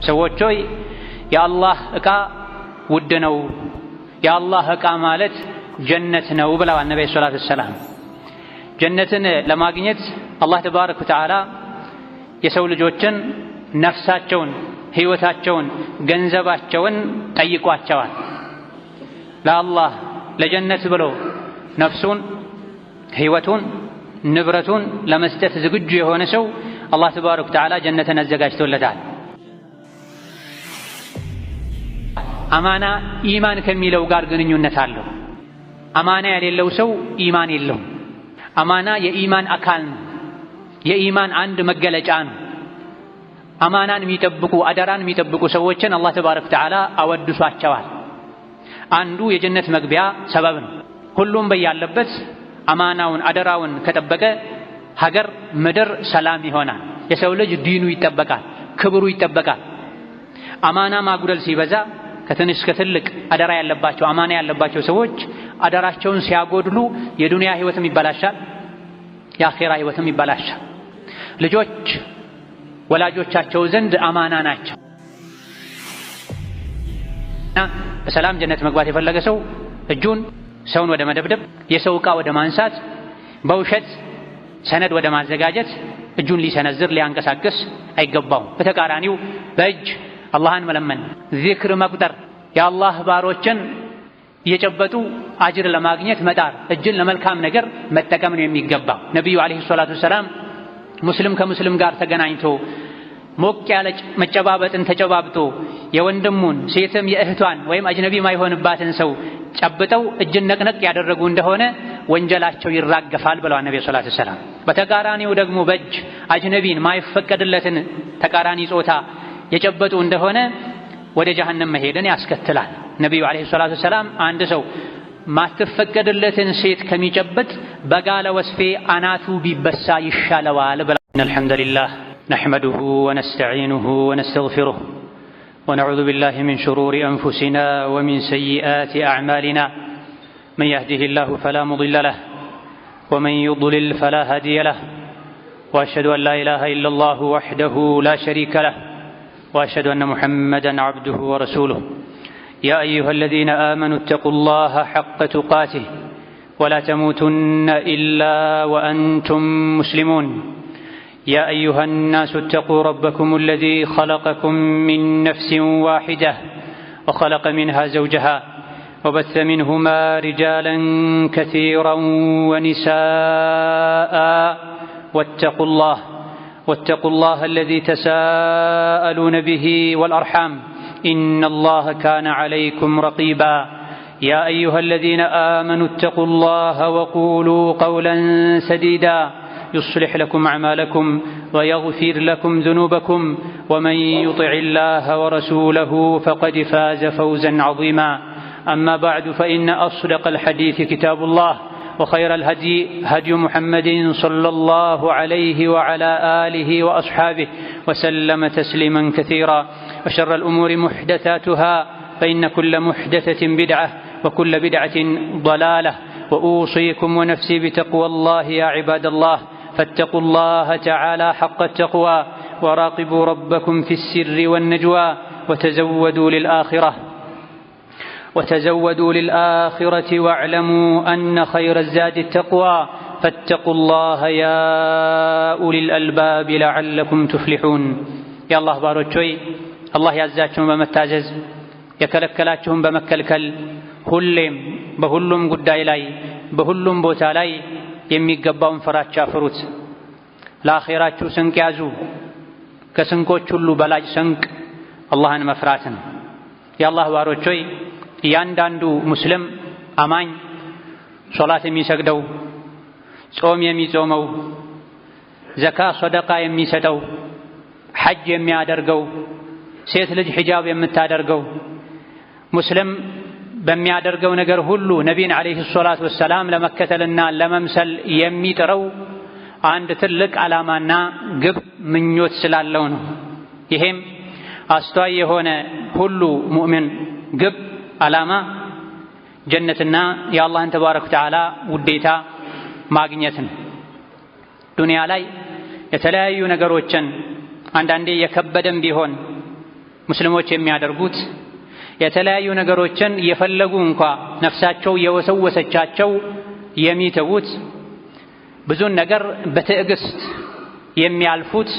ሰዎች ሆይ የአላህ ዕቃ ውድ ነው፣ የአላህ ዕቃ ማለት ጀነት ነው ብለዋል ነብዩ ሰለላሁ ዐለይሂ ወሰለም። ጀነትን ለማግኘት አላህ ተባረከ ወተዓላ የሰው ልጆችን ነፍሳቸውን፣ ህይወታቸውን፣ ገንዘባቸውን ጠይቋቸዋል። ለአላህ ለጀነት ብሎ ነፍሱን፣ ህይወቱን፣ ንብረቱን ለመስጠት ዝግጁ የሆነ ሰው አላህ ተባረከ ወተዓላ ጀነትን አዘጋጅቶለታል። አማና ኢማን ከሚለው ጋር ግንኙነት አለው። አማና የሌለው ሰው ኢማን የለውም። አማና የኢማን አካል ነው። የኢማን አንድ መገለጫ ነው። አማናን የሚጠብቁ አደራን የሚጠብቁ ሰዎችን አላህ ተባረከ ወተዓላ አወድሷቸዋል። አንዱ የጀነት መግቢያ ሰበብ ነው። ሁሉም በያለበት አማናውን አደራውን ከጠበቀ ሀገር ምድር ሰላም ይሆናል። የሰው ልጅ ዲኑ ይጠበቃል፣ ክብሩ ይጠበቃል። አማና ማጉደል ሲበዛ ከትንሽ ከትልቅ አደራ ያለባቸው አማና ያለባቸው ሰዎች አደራቸውን ሲያጎድሉ የዱንያ ህይወትም ይበላሻል፣ የአኺራ ህይወትም ይበላሻል። ልጆች ወላጆቻቸው ዘንድ አማና ናቸው። በሰላም ጀነት መግባት የፈለገ ሰው እጁን ሰውን ወደ መደብደብ፣ የሰው ዕቃ ወደ ማንሳት፣ በውሸት ሰነድ ወደ ማዘጋጀት እጁን ሊሰነዝር ሊያንቀሳቅስ አይገባውም። በተቃራኒው በእጅ አላህን መለመን፣ ዚክር መቁጠር፣ የአላህ ባሮችን እየጨበጡ አጅር ለማግኘት መጣር፣ እጅን ለመልካም ነገር መጠቀም ነው የሚገባው። ነቢዩ ዓለይሂ ሰላቱ ወሰላም ሙስሊም ከሙስሊም ጋር ተገናኝቶ ሞቅ ያለ መጨባበጥን ተጨባብጦ የወንድሙን ሴትም የእህቷን ወይም አጅነቢ ማይሆንባትን ሰው ጨብጠው እጅን ነቅነቅ ያደረጉ እንደሆነ ወንጀላቸው ይራገፋል ብለዋል ነብዩ ሰለላሁ ዐለይሂ ወሰለም። በተቃራኒው ደግሞ በእጅ አጅነቢን ማይፈቀድለትን ተቃራኒ ጾታ የጨበጡ እንደሆነ ወደ ጀሃነም መሄድን ያስከትላል። ነብዩ ዓለይሂ ሰላቱ ወሰላም አንድ ሰው ማትፈቀድለትን ሴት ከሚጨበጥ በጋለ ወስፌ አናቱ ቢበሳ ይሻለዋል ብለዋል። አልሐምዱሊላህ نحمده ونستعينه ونستغفره ونعوذ بالله من شرور أنفسنا ومن سيئات أعمالنا من يهده الله فلا مضل له ومن يضلل فلا هادي له وأشهد أن لا إله إلا الله وحده لا شريك له وأشهد أن محمدا عبده ورسوله يا أيها الذين آمنوا اتقوا الله حق تقاته ولا تموتن إلا وأنتم مسلمون يا أيها الناس اتقوا ربكم الذي خلقكم من نفس واحدة وخلق منها زوجها وبث منهما رجالا كثيرا ونساء واتقوا الله الذي تساءلون به والأرحام إن الله كان عليكم رقيبا يا أيها الذين آمنوا اتقوا الله وقولوا قولا سديدا يصلح لكم أعمالكم ويغفر لكم ذنوبكم ومن يطع الله ورسوله فقد فاز فوزا عظيما أما بعد فإن أصدق الحديث كتاب الله وخير الهدي هدي محمد صلى الله عليه وعلى آله وأصحابه وسلم تسليما كثيرا وشر الأمور محدثاتها فإن كل محدثة بدعة وكل بدعة ضلالة وأوصيكم ونفسي بتقوى الله يا عباد الله فاتقوا الله تعالى حق التقوى وراقبوا ربكم في السر والنجوى وتزودوا للآخرة واعلموا أن خير الزاد التقوى فاتقوا الله يا أولي الألباب لعلكم تفلحون يا الله باروچوي الله ያዛችሁን በመታዘዝ የከለከላችሁን በመከልከል ሁሌም በሁሉም ጉዳይ ላይ በሁሉም ቦታ ላይ የሚገባውን ፍራቻ ፍሩት። ለአኺራችሁ ስንቅ ያዙ። ከስንቆች ሁሉ በላጭ ስንቅ አላህን መፍራት ነው። የአላህ ባሮች ሆይ እያንዳንዱ ሙስሊም አማኝ ሶላት የሚሰግደው፣ ጾም የሚጾመው፣ ዘካ ሰደቃ የሚሰጠው፣ ሐጅ የሚያደርገው፣ ሴት ልጅ ሒጃብ የምታደርገው ሙስሊም በሚያደርገው ነገር ሁሉ ነቢይን ዓለይሂ ሰላቱ ወሰላም ለመከተልና ለመምሰል የሚጥረው አንድ ትልቅ ዓላማና ግብ ምኞት ስላለው ነው። ይሄም አስተዋይ የሆነ ሁሉ ሙእሚን ግብ ዓላማ ጀነትና የአላህን ተባረከ ወተዓላ ውዴታ ማግኘት ነው። ዱንያ ላይ የተለያዩ ነገሮችን አንዳንዴ የከበደም ቢሆን ሙስሊሞች የሚያደርጉት የተለያዩ ነገሮችን የፈለጉ እንኳ ነፍሳቸው የወሰወሰቻቸው የሚተዉት ብዙን ነገር በትዕግስት የሚያልፉት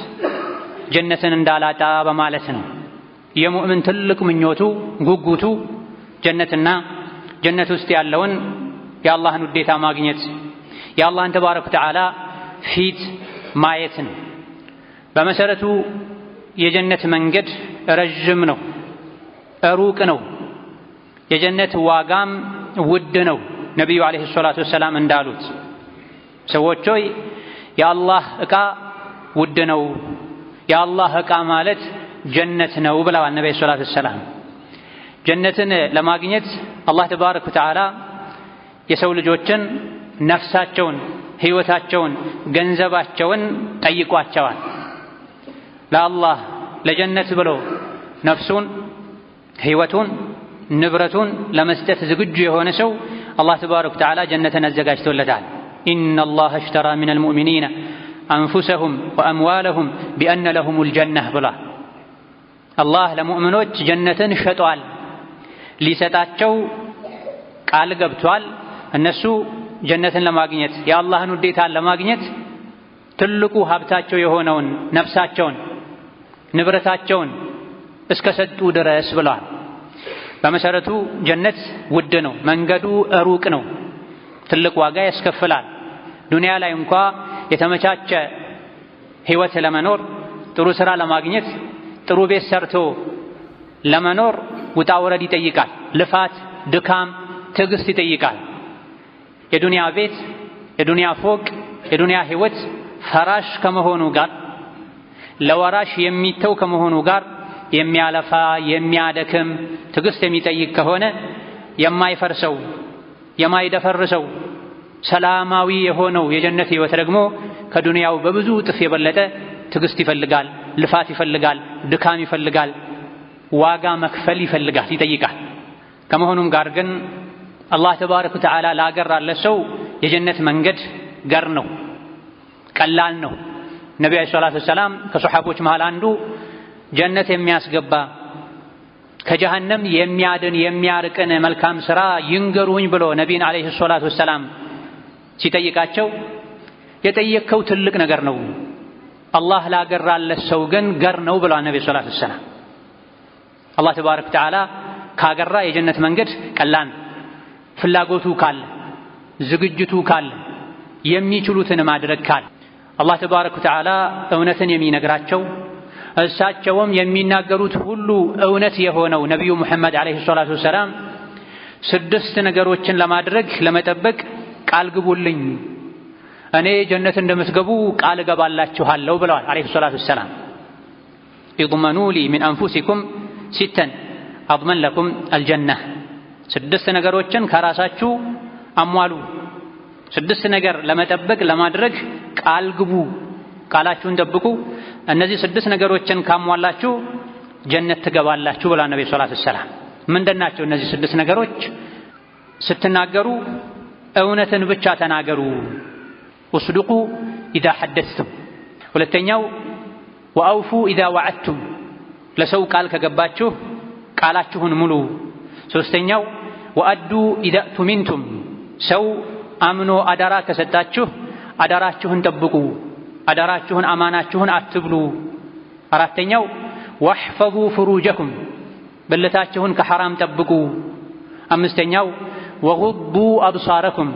ጀነትን እንዳላጣ በማለት ነው። የሙእምን ትልቅ ምኞቱ ጉጉቱ ጀነትና ጀነት ውስጥ ያለውን የአላህን ውዴታ ማግኘት የአላህን ተባረከ ወተዓላ ፊት ማየትን። በመሰረቱ የጀነት መንገድ ረጅም ነው፣ ሩቅ ነው። የጀነት ዋጋም ውድ ነው። ነቢዩ ዓለይሂ ሰላቱ ወሰላም እንዳሉት ሰዎች ሆይ የአላህ ዕቃ ውድ ነው፣ የአላህ ዕቃ ማለት ጀነት ነው ብለዋል ነቢዩ ሰላቱ ወሰላም። ጀነትን ለማግኘት አላህ ተባረከ ወተዓላ የሰው ልጆችን ነፍሳቸውን፣ ሕይወታቸውን፣ ገንዘባቸውን ጠይቋቸዋል። ለአላህ ለጀነት ብሎ ነፍሱን፣ ሕይወቱን፣ ንብረቱን ለመስጠት ዝግጁ የሆነ ሰው አላህ ተባረከ ወተዓላ ጀነትን አዘጋጅቶለታል። ኢነላህ አሽተራ ሚነል ሙእሚኒነ አንፉሰሁም ወአምዋለሁም ቢአነ ለሁሙል ጀነህ ብሏል። አላህ ለሙእሚኖች ጀነትን ሸጧል፣ ሊሰጣቸው ቃል ገብቷል። እነሱ ጀነትን ለማግኘት የአላህን ውዴታን ለማግኘት ትልቁ ሀብታቸው የሆነውን ነፍሳቸውን ንብረታቸውን እስከ ሰጡ ድረስ ብለዋል። በመሰረቱ ጀነት ውድ ነው፣ መንገዱ ሩቅ ነው፣ ትልቅ ዋጋ ያስከፍላል። ዱንያ ላይ እንኳ የተመቻቸ ሕይወት ለመኖር ጥሩ ሥራ ለማግኘት ጥሩ ቤት ሰርቶ ለመኖር ውጣ ውረድ ይጠይቃል። ልፋት፣ ድካም፣ ትዕግስት ይጠይቃል። የዱንያ ቤት፣ የዱንያ ፎቅ፣ የዱንያ ሕይወት ፈራሽ ከመሆኑ ጋር ለወራሽ የሚተው ከመሆኑ ጋር የሚያለፋ የሚያደክም ትዕግስት የሚጠይቅ ከሆነ የማይፈርሰው የማይደፈርሰው ሰላማዊ የሆነው የጀነት ሕይወት ደግሞ ከዱንያው በብዙ እጥፍ የበለጠ ትዕግስት ይፈልጋል፣ ልፋት ይፈልጋል፣ ድካም ይፈልጋል፣ ዋጋ መክፈል ይጠይቃል። ከመሆኑም ጋር ግን አላህ ተባረከ ወተዓላ ላገራለት ሰው የጀነት መንገድ ገር ነው፣ ቀላል ነው። ነቢዩ ዓለይሂ ሰላቱ ወሰላም ከሶሐቦች መሃል አንዱ ጀነት የሚያስገባ ከጀሃነም የሚያድን የሚያርቅን መልካም ሥራ ይንገሩኝ ብሎ ነቢይን ዓለይሂ ሰላቱ ወሰላም ሲጠይቃቸው የጠየቅከው ትልቅ ነገር ነው፣ አላህ ላገራለት ሰው ግን ገር ነው ብለዋል ነቢዩ ሰላቱ ወሰላም። አላህ ተባረከ ወተዓላ ካገራ የጀነት መንገድ ቀላል፣ ፍላጎቱ ካለ፣ ዝግጅቱ ካለ፣ የሚችሉትን ማድረግ ካለ አላህ ተባረከ ወተዓላ እውነትን የሚነግራቸው እሳቸውም የሚናገሩት ሁሉ እውነት የሆነው ነቢዩ ሙሐመድ ዓለይሂ ሰላቱ ወሰላም 6 ነገሮችን ለማድረግ ለመጠበቅ ቃል ግቡልኝ፣ እኔ ጀነት እንደምትገቡ ቃል እገባላችኋለሁ ብለዋል ዓለይሂ ሰላቱ ወሰላም። ኢድመኑ ሊ ሚን አንፉሲኩም 6 አድመን ለኩም አልጀነህ፣ 6 ነገሮችን ከራሳችሁ አሟሉ። 6 ነገር ለመጠበቅ ለማድረግ ቃል ግቡ፣ ቃላችሁን ጠብቁ። እነዚህ 6 ነገሮችን ካሟላችሁ ጀነት ትገባላችሁ ብለዋል ነብዩ ሰለላሁ ዐለይሂ ወሰለም። ምንድናቸው እነዚህ 6 ነገሮች? ስትናገሩ እውነትን ብቻ ተናገሩ። ወስዱቁ ኢዛ ሐደስቱም። ሁለተኛው ወአውፉ ኢዛ ወዐድቱም፣ ለሰው ቃል ከገባችሁ ቃላችሁን ሙሉ። ሶስተኛው ወአዱ ኢዛ ቱሚንቱም፣ ሰው አምኖ አዳራ ከሰጣችሁ አዳራችሁን ጠብቁ፣ አዳራችሁን አማናችሁን አትብሉ። አራተኛው ወሕፈዙ ፍሩጀኩም፣ ብልታችሁን ከሐራም ጠብቁ። አምስተኛው ወጉዱ አብሳረኩም፣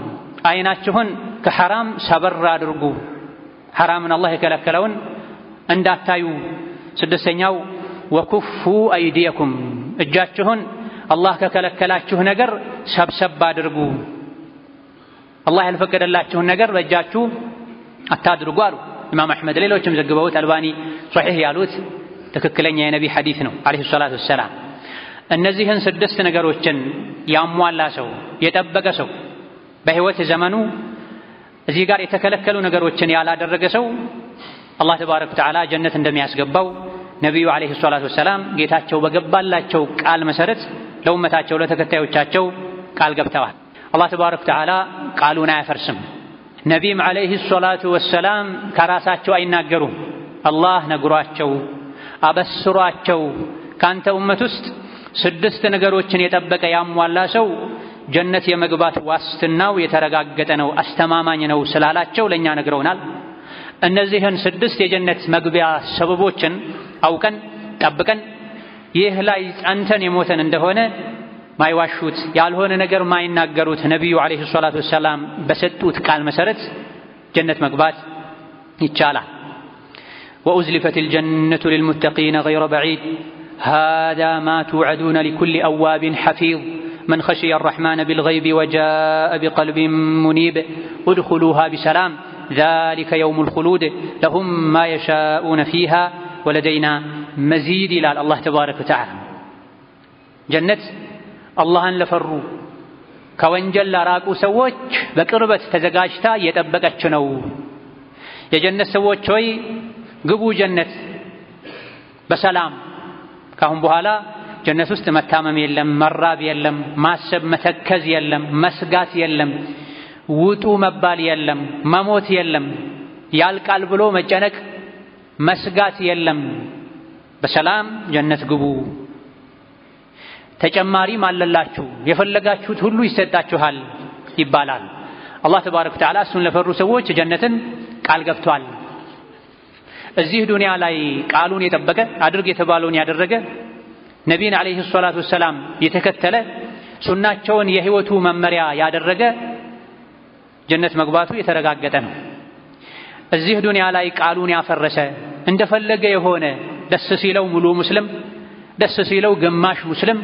አይናችሁን ከሐራም ሰበር አድርጉ፣ ሐራምን አላህ የከለከለውን እንዳታዩ። ስድስተኛው ወኩፉ አይዲየኩም፣ እጃችሁን አላህ ከከለከላችሁ ነገር ሰብሰብ አድርጉ፣ አላህ ያልፈቀደላችሁን ነገር በእጃችሁ አታድርጉ አሉ ኢማም አሕመድ። ሌሎችም ዘግበውት አልባኒ ሶሒህ ያሉት ትክክለኛ የነቢ ሐዲስ ነው ዓለይሂ ሰላቱ ወሰላም። እነዚህን 6 ነገሮችን ያሟላ ሰው የጠበቀ ሰው በሕይወት ዘመኑ እዚህ ጋር የተከለከሉ ነገሮችን ያላደረገ ሰው አላህ ተባረከ ወተዓላ ጀነት እንደሚያስገባው ነቢዩ ዓለይሂ ሰላቱ ወሰላም ጌታቸው በገባላቸው ቃል መሰረት ለኡመታቸው ለተከታዮቻቸው ቃል ገብተዋል። አላህ ተባረከ ወተዓላ ቃሉን አያፈርስም። ነቢይም ዓለይሂ ሰላቱ ወሰላም ከራሳቸው አይናገሩም። አላህ ነግሯቸው አበስሯቸው ካንተ ኡመት ውስጥ 6 ነገሮችን የጠበቀ ያሟላ ሰው ጀነት የመግባት ዋስትናው የተረጋገጠ ነው አስተማማኝ ነው ስላላቸው ለኛ ነግረውናል። እነዚህን 6 የጀነት መግቢያ ሰበቦችን አውቀን ጠብቀን ይህ ላይ ጸንተን የሞተን እንደሆነ ማይዋሹት ያልሆነ ነገር ማይናገሩት ነብዩ አለይሂ ሰላቱ ወሰላም በሰጡት ቃል መሰረት ጀነት መግባት ይቻላል። وأزلفت الجنة للمتقين غير بعيد هذا ما توعدون لكل أواب حفيظ من خشي الرحمن بالغيب وجاء بقلب منيب ادخلوها بسلام ذلك يوم الخلود لهم ما يشاءون فيها ولدينا مزيد إلى الله تبارك وتعالى جنة الله لفروا كوانجل لراقوا سووش بقربة تزقاجتا يتبقى نو የጀነት ሰዎች ሆይ ግቡ ጀነት በሰላም ካሁን በኋላ ጀነት ውስጥ መታመም የለም መራብ የለም ማሰብ መተከዝ የለም መስጋት የለም ውጡ መባል የለም መሞት የለም ያልቃል ብሎ መጨነቅ መስጋት የለም በሰላም ጀነት ግቡ ተጨማሪም አለላችሁ የፈለጋችሁት ሁሉ ይሰጣችኋል ይባላል። አላህ ተባረከ ወተዓላ እሱን ለፈሩ ሰዎች ጀነትን ቃል ገብቷል። እዚህ ዱንያ ላይ ቃሉን የጠበቀ አድርግ የተባለውን ያደረገ ነቢይን አለይሂ ሰላቱ ወሰላም የተከተለ ሱናቸውን የህይወቱ መመሪያ ያደረገ ጀነት መግባቱ የተረጋገጠ ነው። እዚህ ዱንያ ላይ ቃሉን ያፈረሰ እንደፈለገ የሆነ ደስ ሲለው ሙሉ ሙስሊም ደስ ሲለው ግማሽ ሙስሊም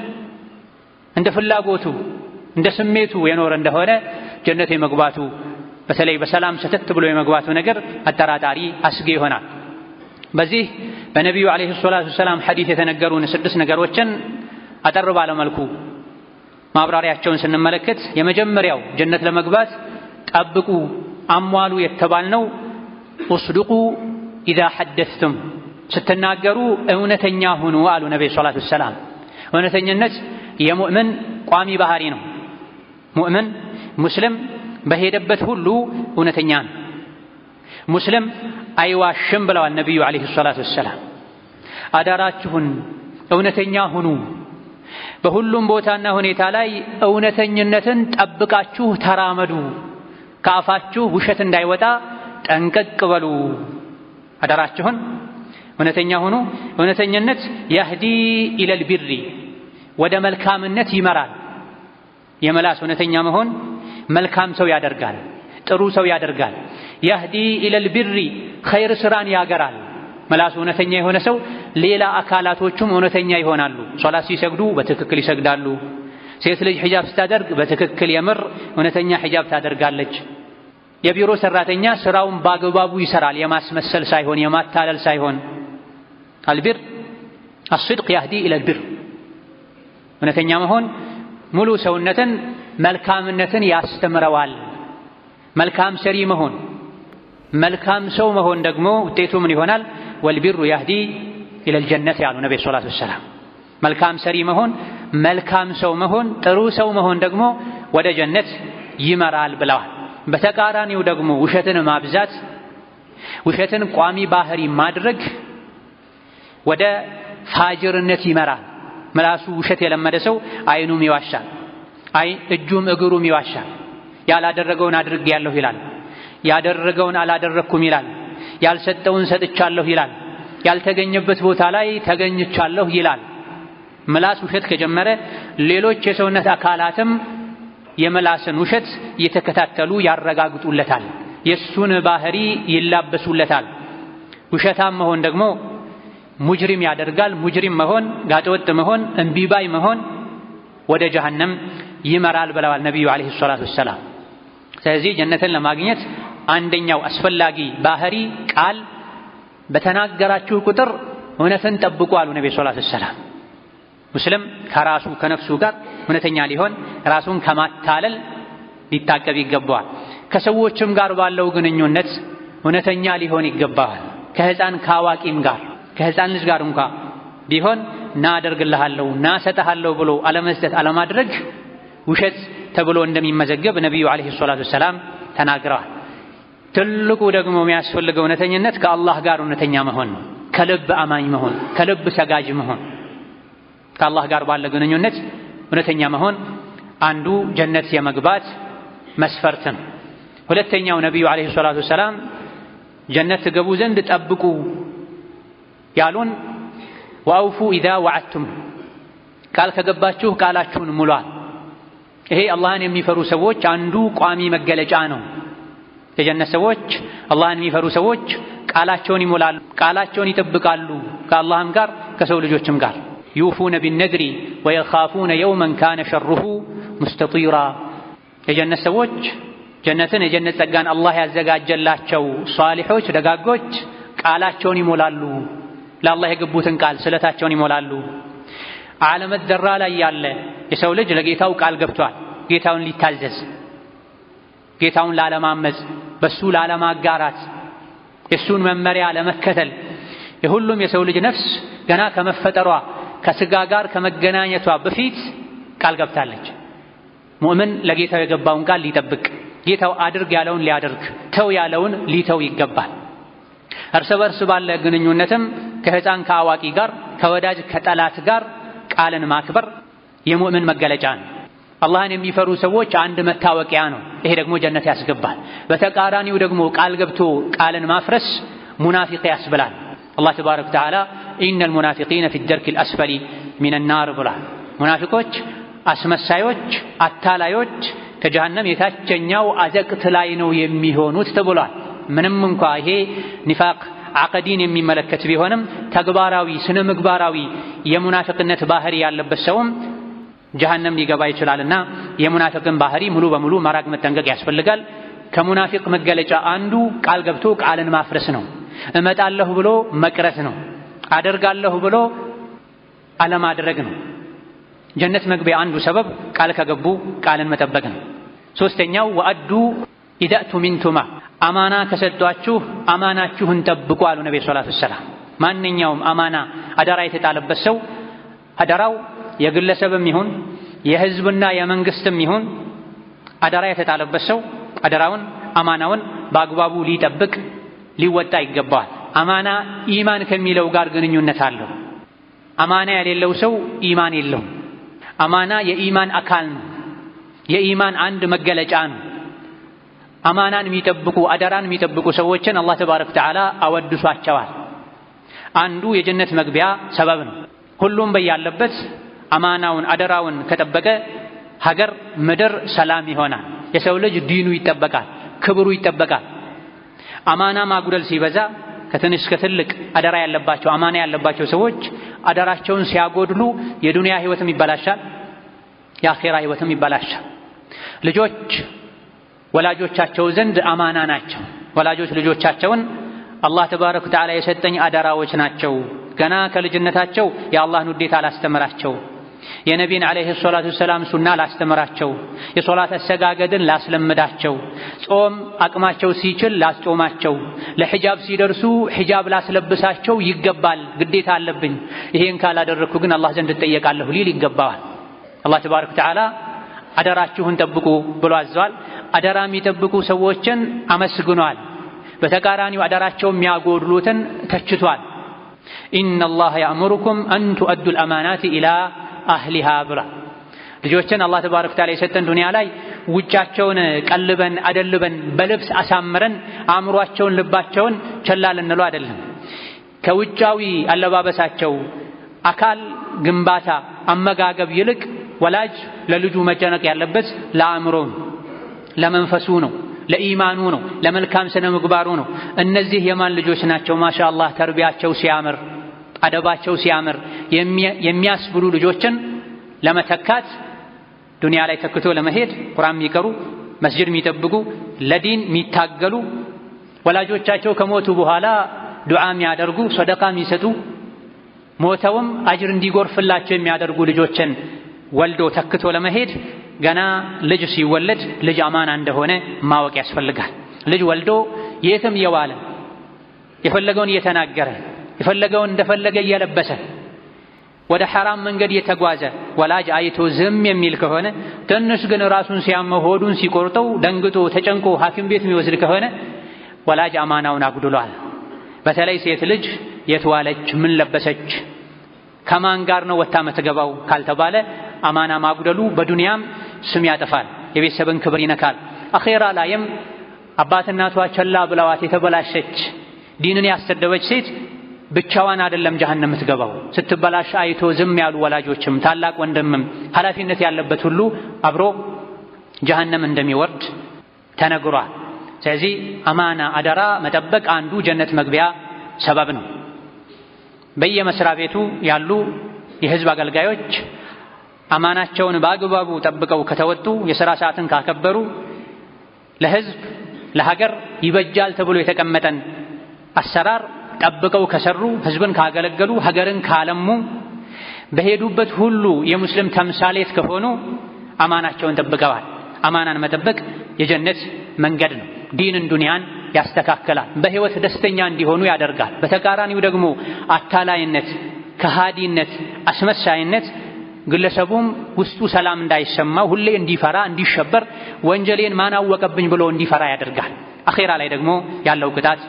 እንደ ፍላጎቱ እንደ ስሜቱ የኖረ እንደሆነ ጀነት የመግባቱ በተለይ በሰላም ሰተት ብሎ የመግባቱ ነገር አጠራጣሪ አስጊ ይሆናል። በዚህ በነብዩ አለይሂ ሰላቱ ወሰላም ሐዲስ የተነገሩን 6 ነገሮችን አጠር ባለ መልኩ ማብራሪያቸውን ስንመለከት የመጀመሪያው ጀነት ለመግባት ጠብቁ አሟሉ የተባልነው ወስዱቁ ኢዛ ሐደስቱም ስትናገሩ እውነተኛ ሁኑ አሉ ነብዩ ሰለላሁ ዐለይሂ ወሰለም። እውነተኝነት የሙእምን ቋሚ ባህሪ ነው። ሙእምን ሙስሊም በሄደበት ሁሉ እውነተኛ ነው። ሙስሊም አይዋሽም ብለዋል ነብዩ አለይሂ ሰላቱ ወሰላም። አዳራችሁን እውነተኛ ሁኑ፣ በሁሉም ቦታና ሁኔታ ላይ እውነተኝነትን ጠብቃችሁ ተራመዱ፣ ከአፋችሁ ውሸት እንዳይወጣ ጠንቀቅ በሉ። አዳራችሁን እውነተኛ ሁኑ። እውነተኝነት ያህዲ ኢለል ቢሪ ወደ መልካምነት ይመራል። የመላስ እውነተኛ መሆን መልካም ሰው ያደርጋል፣ ጥሩ ሰው ያደርጋል። ያህዲ ኢለል ቢሪ ኸይር ስራን ያገራል። መላሱ እውነተኛ የሆነ ሰው ሌላ አካላቶቹም እውነተኛ ይሆናሉ። ሶላት ሲሰግዱ በትክክል ይሰግዳሉ። ሴት ልጅ ሒጃብ ስታደርግ በትክክል የምር እውነተኛ ሒጃብ ታደርጋለች። የቢሮ ሰራተኛ ስራውን በአግባቡ ይሰራል፣ የማስመሰል ሳይሆን የማታለል ሳይሆን። አልቢር አስድቅ ያህዲ ኢለል ቢር እውነተኛ መሆን ሙሉ ሰውነትን መልካምነትን ያስተምረዋል። መልካም ሰሪ መሆን መልካም ሰው መሆን ደግሞ ውጤቱ ምን ይሆናል? ወልቢሩ ያህዲ ኢለል ጀነት ያሉ ነብዩ ሰለላሁ ዐለይሂ ወሰለም። መልካም ሰሪ መሆን መልካም ሰው መሆን ጥሩ ሰው መሆን ደግሞ ወደ ጀነት ይመራል ብለዋል። በተቃራኒው ደግሞ ውሸትን ማብዛት ውሸትን ቋሚ ባህሪ ማድረግ ወደ ፋጅርነት ይመራል። ምላሱ ውሸት የለመደ ሰው አይኑም ይዋሻል፣ እጁም እግሩም ይዋሻል። ያላደረገውን አድርጌያለሁ ይላል፣ ያደረገውን አላደረኩም ይላል፣ ያልሰጠውን ሰጥቻለሁ ይላል፣ ያልተገኘበት ቦታ ላይ ተገኝቻለሁ ይላል። ምላስ ውሸት ከጀመረ ሌሎች የሰውነት አካላትም የምላስን ውሸት እየተከታተሉ ያረጋግጡለታል፣ የሱን ባህሪ ይላበሱለታል። ውሸታም መሆን ደግሞ ሙጅሪም ያደርጋል። ሙጅሪም መሆን ጋጠወጥ መሆን እምቢባይ መሆን ወደ ጀሃነም ይመራል ብለዋል ነብዩ አለይሂ ሰላቱ ወሰላም። ስለዚህ ጀነትን ለማግኘት አንደኛው አስፈላጊ ባህሪ ቃል በተናገራችሁ ቁጥር እውነትን ጠብቁ አሉ ነብዩ ሰለላሁ ዐለይሂ ወሰለም። ሙስሊም ከራሱ ከነፍሱ ጋር እውነተኛ ሊሆን ራሱን ከማታለል ሊታቀብ ይገባዋል። ከሰዎችም ጋር ባለው ግንኙነት እውነተኛ ሊሆን ይገባዋል። ከህፃን ከአዋቂም ጋር ከህፃን ልጅ ጋር እንኳን ቢሆን ና አደርግልሃለሁ ና ሰጥሃለሁ ብሎ አለመስጠት አለማድረግ ውሸት ተብሎ እንደሚመዘገብ ነብዩ አለይሂ ሰላቱ ወሰላም ተናግረዋል። ትልቁ ደግሞ የሚያስፈልገው እውነተኝነት ከአላህ ጋር እውነተኛ መሆን ነው። ከልብ አማኝ መሆን፣ ከልብ ሰጋጅ መሆን። ከአላህ ጋር ባለ ግንኙነት እውነተኛ መሆን አንዱ ጀነት የመግባት መስፈርት ነው። ሁለተኛው ነቢዩ ዓለይሂ ሰላቱ ወሰላም ጀነት ትገቡ ዘንድ ጠብቁ ያሉን ወአውፉ ኢዛ ወዐድቱም፣ ቃል ከገባችሁ ቃላችሁን ሙሏል። ይሄ አላህን የሚፈሩ ሰዎች አንዱ ቋሚ መገለጫ ነው። የጀነት ሰዎች አላህን የሚፈሩ ሰዎች ቃላቸውን ይሞላሉ፣ ቃላቸውን ይጠብቃሉ፣ ከአላህም ጋር ከሰው ልጆችም ጋር። ዩፉነ ቢነድሪ ወየኻፉነ የውመን ካነ ሸሩሁ ሙስተጢራ። የጀነት ሰዎች ጀነትን የጀነት ጸጋን አላህ ያዘጋጀላቸው ሷሊሖች ደጋጎች ቃላቸውን ይሞላሉ፣ ለአላህ የገቡትን ቃል ስለታቸውን ይሞላሉ። ዓለመ ዘራ ላይ ያለ የሰው ልጅ ለጌታው ቃል ገብቷል፣ ጌታውን ሊታዘዝ፣ ጌታውን ላለማመፅ፣ በሱ ላለማጋራት፣ የሱን መመሪያ ለመከተል። የሁሉም የሰው ልጅ ነፍስ ገና ከመፈጠሯ ከስጋ ጋር ከመገናኘቷ በፊት ቃል ገብታለች። ሙእምን ለጌታው የገባውን ቃል ሊጠብቅ፣ ጌታው አድርግ ያለውን ሊያደርግ፣ ተው ያለውን ሊተው ይገባል። እርስ በርስ ባለ ግንኙነትም ከሕፃን ከአዋቂ ጋር ከወዳጅ ከጠላት ጋር ቃልን ማክበር የሙእምን መገለጫ ነው። አላህን የሚፈሩ ሰዎች አንድ መታወቂያ ነው። ይሄ ደግሞ ጀነት ያስገባል። በተቃራኒው ደግሞ ቃል ገብቶ ቃልን ማፍረስ ሙናፊቅ ያስብላል። አላህ ተባረከ ወተዓላ ኢነል ሙናፊቂነ ፊ ደርኪል አስፈሊ ሚነን ናር ብሏል። ሙናፊቆች፣ አስመሳዮች፣ አታላዮች ከጀሃነም የታችኛው አዘቅት ላይ ነው የሚሆኑት ተብሏል። ምንም እንኳ ይሄ ኒፋቅ ዓቀዲን የሚመለከት ቢሆንም ተግባራዊ ስነ ምግባራዊ የሙናፊቅነት ባህሪ ያለበት ሰውም ጀሃነም ሊገባ ይችላልና የሙናፊቅን ባህሪ ሙሉ በሙሉ መራቅ መጠንቀቅ ያስፈልጋል። ከሙናፊቅ መገለጫ አንዱ ቃል ገብቶ ቃልን ማፍረስ ነው። እመጣለሁ ብሎ መቅረት ነው። አደርጋለሁ ብሎ አለማድረግ ነው። ጀነት መግቢያ አንዱ ሰበብ ቃል ከገቡ ቃልን መጠበቅ ነው። ሶስተኛው ወአዱ ኢዛ እቱሚንቱማ፣ አማና ከሰጧችሁ አማናችሁን ጠብቁ አሉ ነብዩ ሰለላሁ ዐለይሂ ወሰለም። ማንኛውም አማና አደራ የተጣለበት ሰው አደራው የግለሰብም ይሁን የህዝብና የመንግስትም ይሁን አደራ የተጣለበት ሰው አደራውን አማናውን በአግባቡ ሊጠብቅ ሊወጣ ይገባዋል። አማና ኢማን ከሚለው ጋር ግንኙነት አለው። አማና የሌለው ሰው ኢማን የለውም። አማና የኢማን አካል ነው። የኢማን አንድ መገለጫ ነው። አማናን የሚጠብቁ አደራን የሚጠብቁ ሰዎችን አላህ ተባረከ ወተዓላ አወድሷቸዋል። አንዱ የጀነት መግቢያ ሰበብ ነው። ሁሉም በያለበት አማናውን አደራውን ከጠበቀ ሀገር ምድር ሰላም ይሆናል። የሰው ልጅ ዲኑ ይጠበቃል፣ ክብሩ ይጠበቃል። አማና ማጉደል ሲበዛ ከትንሽ ከትልቅ አደራ ያለባቸው አማና ያለባቸው ሰዎች አደራቸውን ሲያጎድሉ የዱንያ ህይወትም ይበላሻል፣ የአኺራ ህይወትም ይበላሻል። ልጆች ወላጆቻቸው ዘንድ አማና ናቸው። ወላጆች ልጆቻቸውን አላህ ተባረከ ወተዓላ የሰጠኝ አደራዎች ናቸው፣ ገና ከልጅነታቸው የአላህን ውዴታ ላስተምራቸው፣ የነቢን ዓለይሂ ሰላቱ ወሰላም ሱና ላስተምራቸው፣ የሶላት አሰጋገድን ላስለምዳቸው፣ ጾም አቅማቸው ሲችል ላስጾማቸው፣ ለሒጃብ ሲደርሱ ሒጃብ ላስለብሳቸው ይገባል፣ ግዴታ አለብኝ። ይሄን ካላደረኩ ግን አላህ ዘንድ እጠየቃለሁ ሊል ይገባዋል። አላህ ተባረከ ወተዓላ አደራችሁን ጠብቁ ብሎ አዟል። አደራ የሚጠብቁ ሰዎችን አመስግኗል። በተቃራኒው አደራቸው የሚያጎድሉትን ተችቷል። ኢነላህ ያእሙሩኩም አን ቱአዱል አማናት ኢላ አህሊሃ ብላ። ልጆችን አላህ ተባረከ ወተዓላ የሰጠን ዱንያ ላይ ውጫቸውን ቀልበን አደልበን በልብስ አሳምረን አእምሯቸውን ልባቸውን ቸላ ልንለው አይደለም። ከውጫዊ አለባበሳቸው አካል ግንባታ አመጋገብ ይልቅ ወላጅ ለልጁ መጨነቅ ያለበት ለአእምሮ ለመንፈሱ ነው፣ ለኢማኑ ነው፣ ለመልካም ስነ ምግባሩ ነው። እነዚህ የማን ልጆች ናቸው? ማሻአላህ ተርቢያቸው ሲያምር አደባቸው ሲያምር የሚያስብሉ ልጆችን ለመተካት ዱንያ ላይ ተክቶ ለመሄድ ቁርአን የሚቀሩ መስጂድ የሚጠብቁ ለዲን የሚታገሉ ወላጆቻቸው ከሞቱ በኋላ ዱዓ የሚያደርጉ ሰደቃ የሚሰጡ ሞተውም አጅር እንዲጎርፍላቸው የሚያደርጉ ልጆችን ወልዶ ተክቶ ለመሄድ ገና ልጅ ሲወለድ ልጅ አማና እንደሆነ ማወቅ ያስፈልጋል። ልጅ ወልዶ የትም የዋለ የፈለገውን እየተናገረ የፈለገውን እንደፈለገ እየለበሰ ወደ ሐራም መንገድ እየተጓዘ ወላጅ አይቶ ዝም የሚል ከሆነ ትንሽ ግን ራሱን ሲያመው ሆዱን ሲቆርጠው ደንግጦ ተጨንቆ ሐኪም ቤት የሚወስድ ከሆነ ወላጅ አማናውን አጉድሏል። በተለይ ሴት ልጅ የት ዋለች፣ ምን ለበሰች፣ ከማን ጋር ነው ወታ መተገባው ካልተባለ አማና ማጉደሉ በዱንያም ስም ያጠፋል፣ የቤተሰብን ክብር ይነካል። አኺራ ላይም አባት እናቷ ቸላ ብለዋት የተበላሸች ዲንን ያሰደበች ሴት ብቻዋን አይደለም ጀሃነም የምትገባው። ስትበላሽ አይቶ ዝም ያሉ ወላጆችም ታላቅ ወንድምም ኃላፊነት ያለበት ሁሉ አብሮ ጀሃነም እንደሚወርድ ተነግሯል። ስለዚህ አማና አደራ መጠበቅ አንዱ ጀነት መግቢያ ሰበብ ነው። በየመስሪያ ቤቱ ያሉ የህዝብ አገልጋዮች አማናቸውን በአግባቡ ጠብቀው ከተወጡ፣ የሥራ ሰዓትን ካከበሩ፣ ለህዝብ ለሀገር ይበጃል ተብሎ የተቀመጠን አሰራር ጠብቀው ከሰሩ፣ ህዝብን ካገለገሉ፣ ሀገርን ካለሙ፣ በሄዱበት ሁሉ የሙስሊም ተምሳሌት ከሆኑ አማናቸውን ጠብቀዋል። አማናን መጠበቅ የጀነት መንገድ ነው። ዲንን ዱንያን ያስተካክላል፣ በህይወት ደስተኛ እንዲሆኑ ያደርጋል። በተቃራኒው ደግሞ አታላይነት፣ ከሃዲነት፣ አስመሳይነት ግለሰቡም ውስጡ ሰላም እንዳይሰማው ሁሌ እንዲፈራ እንዲሸበር፣ ወንጀሌን ማን አወቀብኝ ብሎ እንዲፈራ ያደርጋል። አኺራ ላይ ደግሞ ያለው ቅጣት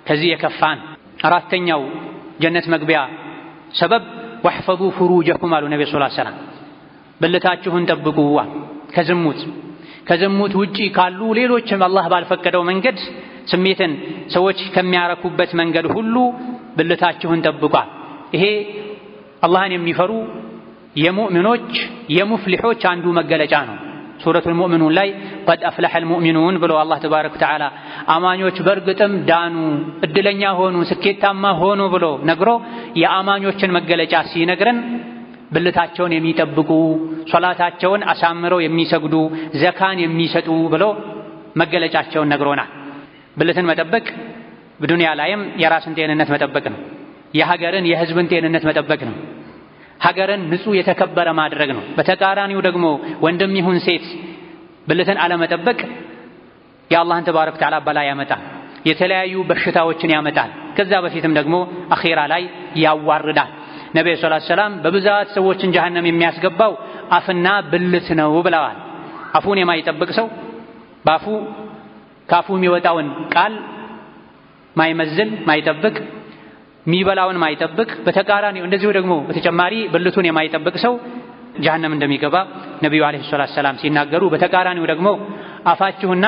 ከዚህ የከፋን። አራተኛው ጀነት መግቢያ ሰበብ ወህፈዙ ፍሩጀኩም አሉ ነብዩ ሰለላሁ ዐለይሂ ወሰለም። ብልታችሁን ጠብቁ ከዝሙት ውጪ ካሉ ሌሎችም አላህ ባልፈቀደው መንገድ ስሜትን ሰዎች ከሚያረኩበት መንገድ ሁሉ ብልታችሁን ጠብቋል። ይሄ አላህን የሚፈሩ የሙእሚኖች የሙፍሊሖች አንዱ መገለጫ ነው። ሱረቱል ሙእሚኑን ላይ ቀድ አፍለሐል ሙእሚኑን ብሎ አላህ ተባረከ ወተዓላ አማኞች በእርግጥም ዳኑ፣ እድለኛ ሆኑ፣ ስኬታማ ሆኑ ብሎ ነግሮ የአማኞችን መገለጫ ሲነግረን ብልታቸውን የሚጠብቁ፣ ሶላታቸውን አሳምረው የሚሰግዱ፣ ዘካን የሚሰጡ ብሎ መገለጫቸውን ነግሮናል። ብልትን መጠበቅ በዱንያ ላይም የራስን ጤንነት መጠበቅ ነው። የሀገርን የህዝብን ጤንነት መጠበቅ ነው። ሀገርን ንጹህ የተከበረ ማድረግ ነው። በተቃራኒው ደግሞ ወንድም ይሁን ሴት ብልትን አለመጠበቅ የአላህን ተባረከ ወተዓላ በላ ያመጣል፣ የተለያዩ በሽታዎችን ያመጣል። ከዛ በፊትም ደግሞ አኺራ ላይ ያዋርዳል። ነብዩ ሰለላሁ ዐለይሂ ወሰለም በብዛት ሰዎችን ጀሃነም የሚያስገባው አፍና ብልት ነው ብለዋል። አፉን የማይጠብቅ ሰው ባፉ ካፉ የሚወጣውን ቃል ማይመዝን ማይጠብቅ፣ ሚበላውን ማይጠብቅ፣ በተቃራኒው እንደዚሁ ደግሞ በተጨማሪ ብልቱን የማይጠብቅ ሰው ጀሃነም እንደሚገባ ነብዩ አለይሂ ሰላቱ ሰላም ሲናገሩ፣ በተቃራኒው ደግሞ አፋችሁና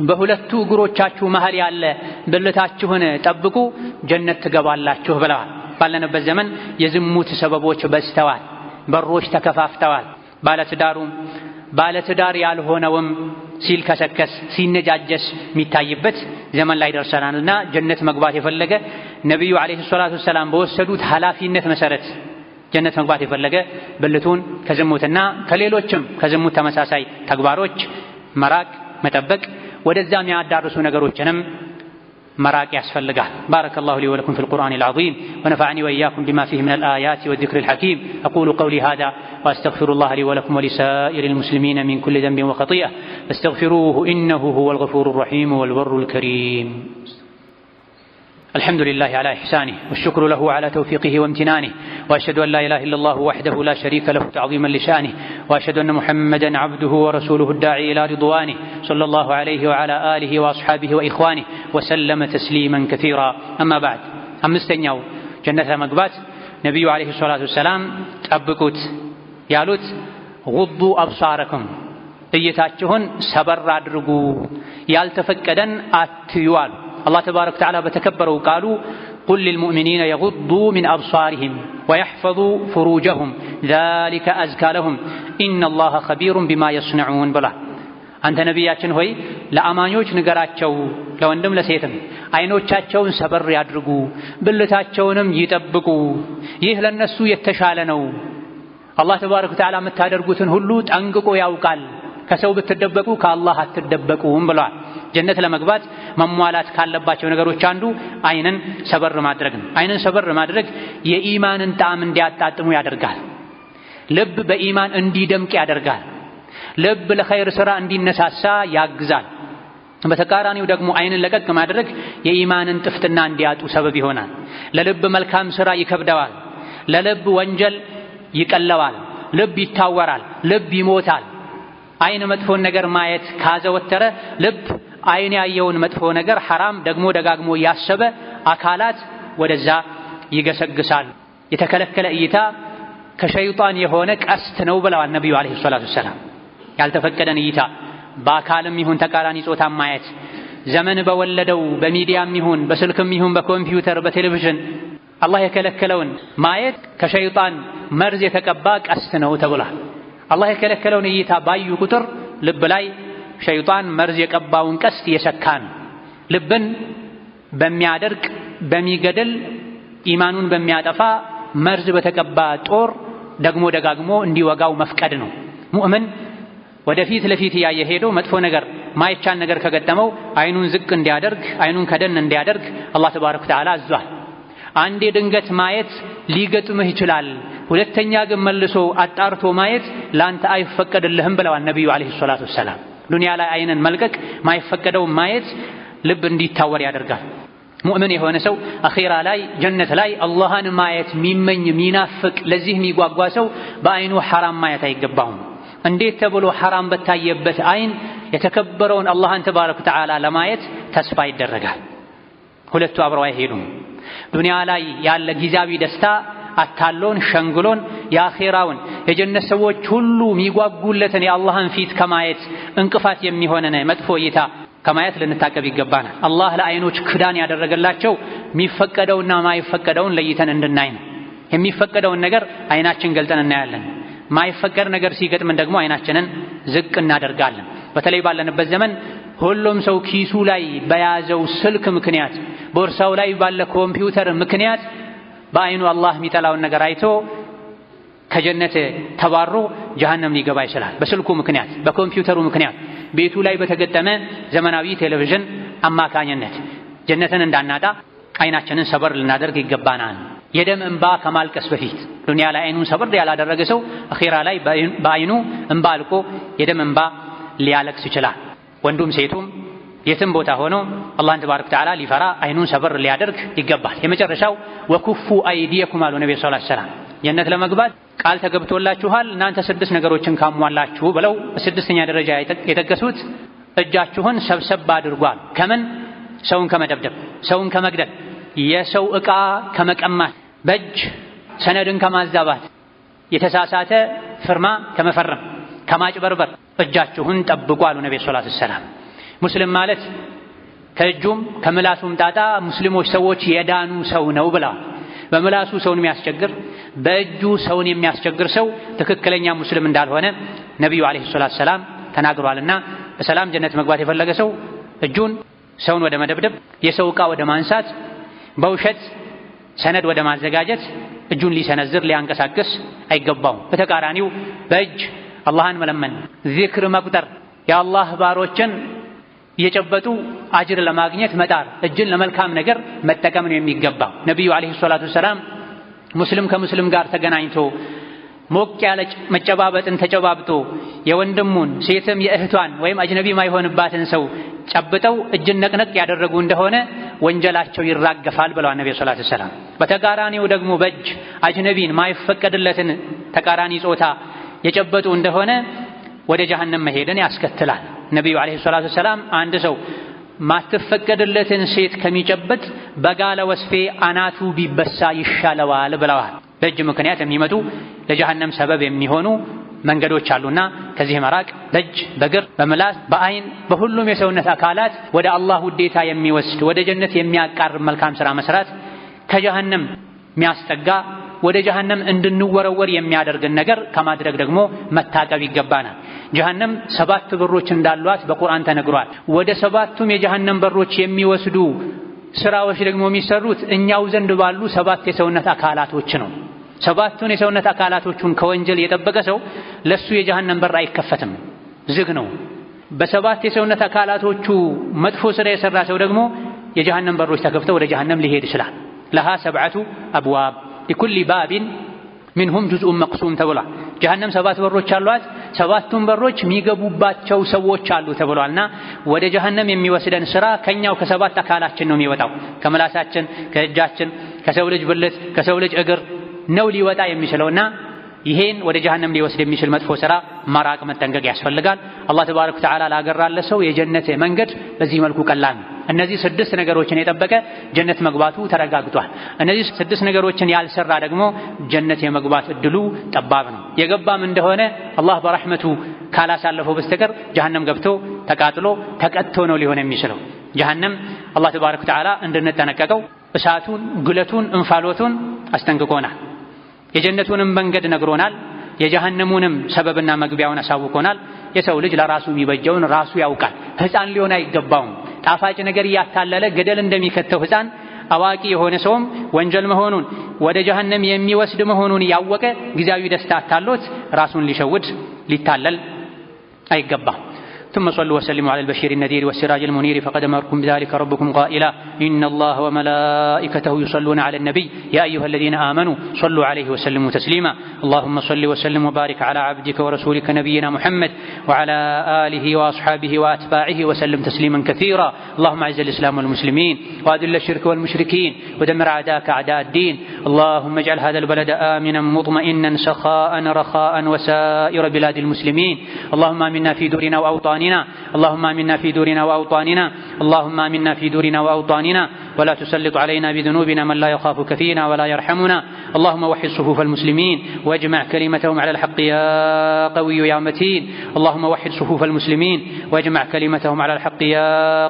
በሁለቱ እግሮቻችሁ መሃል ያለ ብልታችሁን ጠብቁ ጀነት ትገባላችሁ ብለዋል። ባለንበት ዘመን የዝሙት ሰበቦች በዝተዋል፣ በሮች ተከፋፍተዋል። ባለትዳር ያልሆነውም ሲልከሰከስ ሲነጃጀስ የሚታይበት ዘመን ላይ ደርሰናልና ጀነት መግባት የፈለገ ነብዩ አለይሂ ሰላቱ ሰላም በወሰዱት ኃላፊነት መሰረት ጀነት መግባት የፈለገ ብልቱን ከዝሙትና ከሌሎችም ከዝሙት ተመሳሳይ ተግባሮች መራቅ መጠበቅ፣ ወደዛ የሚያዳርሱ ነገሮችንም መራቅ ያስፈልጋል። ባረከላሁ ሊ ወለኩም ፊል ቁርአኒል ዐዚም ወነፈዐኒ ወኢያኩም ቢማ ፊሂ ሚነል አያቲ ወዚክሪል ሐኪም አቁሉ ቀውሊ ሃዛ ወአስተግፊሩላህ ሊ ወለኩም ወሊሳኢሪል ሙስሊሚነ ሚን ኩሊ ዘንቢን ወኸጢአ ፈስተግፊሩሁ ኢነሁ ሁወል ገፉሩር ረሒም ወል በሩል ከሪም። الحمد لله على إحسانه والشكر له على توفيقه وامتنانه وأشهد أن لا إله إلا الله وحده لا شريك له تعظيما لشأنه وأشهد أن محمدا عبده ورسوله الداعي إلى رضوانه صلى الله عليه وعلى آله وأصحابه وإخوانه وسلم تسليما كثيرا. أما بعد أمستنياو جنة مقبات نبي عليه الصلاة والسلام أبكوت يالوت غضوا أبصاركم እይታችሁን ሰበር አድርጉ ያልተፈቀደን አትዩዋል። አላህ ተባረከ ወተዓላ በተከበረው ቃሉ ቁል ሊልሙእሚኒነ የጉዱ ሚን አብሳሪሂም ወየሕፈዙ ፍሩጀሁም ዛሊከ አዝካ ለሁም ኢነላሀ ኸቢሩን ቢማ የስነዑን ብላ። አንተ ነቢያችን ሆይ ለአማኞች ንገራቸው፣ ለወንድም ለሴትም አይኖቻቸውን ሰበር ያድርጉ፣ ብልታቸውንም ይጠብቁ፣ ይህ ለነሱ የተሻለ ነው። አላህ ተባረከ ወተዓላ የምታደርጉትን ሁሉ ጠንቅቆ ያውቃል። ከሰው ብትደበቁ ከአላህ አትደበቁም ብለዋል። ጀነት ለመግባት መሟላት ካለባቸው ነገሮች አንዱ አይንን ሰበር ማድረግ ነው። አይንን ሰበር ማድረግ የኢማንን ጣዕም እንዲያጣጥሙ ያደርጋል። ልብ በኢማን እንዲደምቅ ያደርጋል። ልብ ለኸይር ሥራ እንዲነሳሳ ያግዛል። በተቃራኒው ደግሞ አይንን ለቀቅ ማድረግ የኢማንን ጥፍጥና እንዲያጡ ሰበብ ይሆናል። ለልብ መልካም ሥራ ይከብደዋል። ለልብ ወንጀል ይቀለዋል። ልብ ይታወራል። ልብ ይሞታል። አይን መጥፎን ነገር ማየት ካዘወተረ ልብ አይን ያየውን መጥፎ ነገር ሐራም ደግሞ ደጋግሞ ያሰበ አካላት ወደዛ ይገሰግሳል። የተከለከለ እይታ ከሸይጣን የሆነ ቀስት ነው ብለዋል ነብዩ አለይሂ ሰላቱ ወሰላም። ያልተፈቀደን እይታ በአካልም ይሁን ተቃራኒ ጾታ ማየት፣ ዘመን በወለደው በሚዲያም ይሁን በስልክም ይሁን በኮምፒውተር በቴሌቪዥን አላህ የከለከለውን ማየት ከሸይጣን መርዝ የተቀባ ቀስት ነው ተብሏል። አላህ የከለከለውን እይታ ባዩ ቁጥር ልብ ላይ ሸይጣን መርዝ የቀባውን ቀስት እየሰካ ነው። ልብን በሚያደርቅ በሚገድል ኢማኑን በሚያጠፋ መርዝ በተቀባ ጦር ደግሞ ደጋግሞ እንዲወጋው መፍቀድ ነው። ሙእምን ወደፊት ለፊት እያየ ሄዶ መጥፎ ነገር ማይቻል ነገር ከገጠመው አይኑን ዝቅ እንዲያደርግ አይኑን ከደን እንዲያደርግ አላህ ተባረከ ወተዓላ አዟል። አንዴ ድንገት ማየት ሊገጥምህ ይችላል፣ ሁለተኛ ግን መልሶ አጣርቶ ማየት ላንተ አይፈቀድልህም ብለዋል ነብዩ አለይሂ ሰላቱ ወሰላም። ዱንያ ላይ አይንን መልቀቅ ማይፈቀደው ማየት ልብ እንዲታወር ያደርጋል። ሙእምን የሆነ ሰው አኺራ ላይ ጀነት ላይ አላህን ማየት ሚመኝ ሚናፍቅ ለዚህ የሚጓጓ ሰው በአይኑ ሐራም ማየት አይገባውም። እንዴት ተብሎ ሐራም በታየበት አይን የተከበረውን አላህን ተባረከ ወተዓላ ለማየት ተስፋ ይደረጋል? ሁለቱ አብረው አይሄዱም። ዱንያ ላይ ያለ ጊዜያዊ ደስታ አታሎን ሸንግሎን የአኺራውን የጀነት ሰዎች ሁሉ የሚጓጉለትን የአላህን ፊት ከማየት እንቅፋት የሚሆነን መጥፎ እይታ ከማየት ልንታቀብ ይገባናል። አላህ ለአይኖች ክዳን ያደረገላቸው የሚፈቀደውና ማይፈቀደውን ለይተን እንድናይ ነው። የሚፈቀደውን ነገር አይናችን ገልጠን እናያለን። ማይፈቀድ ነገር ሲገጥምን ደግሞ አይናችንን ዝቅ እናደርጋለን። በተለይ ባለንበት ዘመን ሁሉም ሰው ኪሱ ላይ በያዘው ስልክ ምክንያት ቦርሳው ላይ ባለ ኮምፒውተር ምክንያት በአይኑ አላህ የሚጠላውን ነገር አይቶ ከጀነት ተባሮ ጀሃነም ሊገባ ይችላል። በስልኩ ምክንያት በኮምፒውተሩ ምክንያት ቤቱ ላይ በተገጠመ ዘመናዊ ቴሌቪዥን አማካኝነት ጀነትን እንዳናጣ አይናችንን ሰበር ልናደርግ ይገባናል። የደም እንባ ከማልቀስ በፊት ዱንያ ላይ አይኑን ሰበር ያላደረገ ሰው አኺራ ላይ በአይኑ እንባ አልቆ የደም እንባ ሊያለቅስ ይችላል። ወንዱም ሴቱም የትም ቦታ ሆኖ አላህን ተባረከ ወተዓላ ሊፈራ አይኑን ሰበር ሊያደርግ ይገባል። የመጨረሻው ወኩፉ አይዲየኩም አሉ ነብዩ ሰለላሁ ዐለይሂ ወሰለም። ጀነት ለመግባት ቃል ተገብቶላችኋል እናንተ 6 ነገሮችን ካሟላችሁ ብለው በስድስተኛ ደረጃ የጠቀሱት እጃችሁን ሰብሰብ አድርጓል። ከምን? ሰውን ከመደብደብ፣ ሰውን ከመግደል፣ የሰው ዕቃ ከመቀማት፣ በእጅ ሰነድን ከማዛባት፣ የተሳሳተ ፍርማ ከመፈረም፣ ከማጭበርበር እጃችሁን ጠብቁ አሉ ነብዩ ሰለላሁ ዐለይሂ ወሰለም። ሙስሊም ማለት ከእጁም ከምላሱም ጣጣ ሙስሊሞች ሰዎች የዳኑ ሰው ነው ብለዋል። በምላሱ ሰውን የሚያስቸግር በእጁ ሰውን የሚያስቸግር ሰው ትክክለኛ ሙስሊም እንዳልሆነ ነብዩ አለይሂ ሰላቱ ሰላም ተናግሯልና በሰላም ጀነት መግባት የፈለገ ሰው እጁን ሰውን ወደ መደብደብ፣ የሰው ዕቃ ወደ ማንሳት፣ በውሸት ሰነድ ወደ ማዘጋጀት እጁን ሊሰነዝር ሊያንቀሳቅስ አይገባውም። በተቃራኒው በእጅ አላህን መለመን፣ ዚክር መቁጠር፣ የአላህ ባሮችን እየጨበጡ አጅር ለማግኘት መጣር፣ እጅን ለመልካም ነገር መጠቀም ነው የሚገባው። ነብዩ አለይሂ ሰላቱ ሰላም ሙስሊም ከሙስሊም ጋር ተገናኝቶ ሞቅ ያለ መጨባበጥን ተጨባብጦ የወንድሙን ሴትም የእህቷን ወይም አጅነቢ ማይሆንባትን ሰው ጨብጠው እጅን ነቅነቅ ያደረጉ እንደሆነ ወንጀላቸው ይራገፋል ብለዋል ነብዩ ሰለላሁ ዐለይሂ ወሰለም። በተቃራኒው ደግሞ በእጅ አጅነቢን ማይፈቀድለትን ተቃራኒ ጾታ የጨበጡ እንደሆነ ወደ ጀሃነም መሄድን ያስከትላል። ነብዩ አለይሂ ሰላቱ ሰላም አንድ ሰው ማትፈቀድለትን ሴት ከሚጨበጥ በጋለ ወስፌ አናቱ ቢበሳ ይሻለዋል ብለዋል። በእጅ ምክንያት የሚመጡ ለጀሃነም ሰበብ የሚሆኑ መንገዶች አሉና ከዚህ መራቅ በእጅ በግር በምላስ በአይን በሁሉም የሰውነት አካላት ወደ አላህ ውዴታ የሚወስድ ወደ ጀነት የሚያቃርብ መልካም ሥራ መስራት ከጀሃነም የሚያስጠጋ ወደ ጀሃነም እንድንወረወር የሚያደርግን ነገር ከማድረግ ደግሞ መታቀብ ይገባናል። ጀሃነም 7 በሮች እንዳሏት በቁርአን ተነግሯል። ወደ 7ቱም የጀሃነም በሮች የሚወስዱ ስራዎች ደግሞ የሚሰሩት እኛው ዘንድ ባሉ 7 የሰውነት አካላቶች ነው። 7ቱን የሰውነት አካላቶቹን ከወንጀል የጠበቀ ሰው ለሱ የጀሃነም በር አይከፈትም፣ ዝግ ነው። በ7 የሰውነት አካላቶቹ መጥፎ ስራ የሰራ ሰው ደግሞ የጀሃነም በሮች ተከፍተው ወደ ጀሃነም ሊሄድ ይችላል። ለሃ 7 አብዋብ ሊኩሊ ባቢን ሚንሁም ጁዝኡን መቅሱም ተብሏል። ጀሃነም 7 በሮች አሏት። 7ቱም በሮች የሚገቡባቸው ሰዎች አሉ ተብሏልና ወደ ጀሃነም የሚወስደን ስራ ከኛው ከ7 አካላችን ነው የሚወጣው። ከምላሳችን፣ ከእጃችን፣ ከሰው ልጅ ብልት፣ ከሰው ልጅ እግር ነው ሊወጣ የሚችለውና ይሄን ወደ ጀሃነም ሊወስድ የሚችል መጥፎ ስራ መራቅ መጠንቀቅ ያስፈልጋል። አላህ ተባረከ ወተዓላ ላገራለ ሰው የጀነት መንገድ በዚህ መልኩ ቀላል ነው። እነዚህ 6 ነገሮችን የጠበቀ ጀነት መግባቱ ተረጋግጧል። እነዚህ 6 ነገሮችን ያልሰራ ደግሞ ጀነት የመግባት እድሉ ጠባብ ነው። የገባም እንደሆነ አላህ በረሕመቱ ካላሳለፈው በስተቀር ጀሃነም ገብቶ ተቃጥሎ ተቀጥቶ ነው ሊሆን የሚችለው። ጀሃነም አላህ ተባረከ ወተዓላ እንድንጠነቀቀው እሳቱን፣ ግለቱን፣ እንፋሎቱን አስጠንቅቆናል። የጀነቱንም መንገድ ነግሮናል። የጀሃነሙንም ሰበብና መግቢያውን አሳውቆናል። የሰው ልጅ ለራሱ የሚበጀውን ራሱ ያውቃል። ሕፃን ሊሆን አይገባውም። ጣፋጭ ነገር እያታለለ ገደል እንደሚከተው ሕፃን አዋቂ የሆነ ሰውም ወንጀል መሆኑን ወደ ጀሃነም የሚወስድ መሆኑን ያወቀ ጊዜያዊ ደስታ አታሎት ራሱን ሊሸውድ ሊታለል አይገባም። ثم صلوا وسلموا على البشير النذير والسراج المنير فقد أمركم بذلك ربكم قائلا إن الله وملائكته يصلون على النبي يا أيها الذين آمنوا صلوا عليه وسلموا تسليما اللهم صل وسلم وبارك على عبدك ورسولك نبينا محمد وعلى آله وأصحابه وأتباعه وسلم تسليما كثيرا اللهم أعز الإسلام والمسلمين وأذل الشرك والمشركين ودمر أعداءك أعداء الدين اللهم اجعل هذا البلد آمنا مطمئنا سخاء رخاء وسائر بلاد المسلمين اللهم آمنا في دورنا وأوطاننا اللهم آمنا في دورنا وأوطاننا اللهم آمنا في دورنا وأوطاننا ولا تسلط علينا بذنوبنا من لا يخافك فينا ولا يرحمنا اللهم وحد صفوف المسلمين واجمع كلمتهم على الحق يا قوي يا متين اللهم وحد صفوف المسلمين واجمع كلمتهم على الحق يا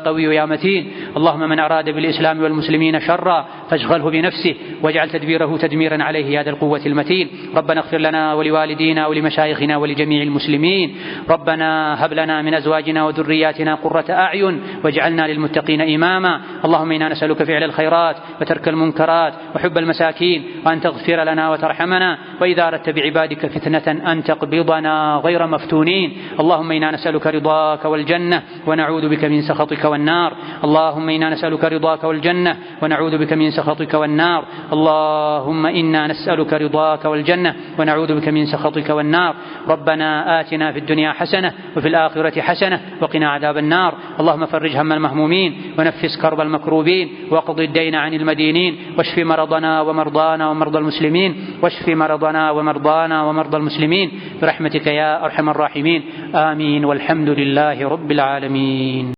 قوي يا متين اللهم من أراد بالإسلام والمسلمين شرا فاشغله بنفسه واجعل تدبيره تدميرا عليه يا ذا القوة المتين ربنا اغفر لنا ولوالدينا ولمشايخنا ولجميع المسلمين ربنا هب لنا من أزواجنا وذرياتنا قرة أعين واجعلنا للمتقين إماما اللهم إنا نسألك فعل الخيرات وترك المنكرات وحب المساكين وأن تغفر لنا وترحمنا وإذا أردت بعبادك فتنة أن تقبضنا غير مفتونين اللهم إنا نسألك رضاك والجنة ونعوذ بك من سخطك والنار اللهم إنا نسألك رضاك والجنة ونعوذ بك من سخطك والنار اللهم إنا نسألك رضاك والجنة ونعوذ بك من سخطك والنار ربنا آتنا في الدنيا حسنة وفي الآخرة حسنة وقنا عذاب النار اللهم فرج هم المهمومين ونفس كرب المكروبين واقض الدين عن المدينين واشف مرضنا ومرضانا ومرضى المسلمين واشف مرضنا ومرضانا ومرضى المسلمين برحمتك يا أرحم الراحمين آمين والحمد لله رب العالمين.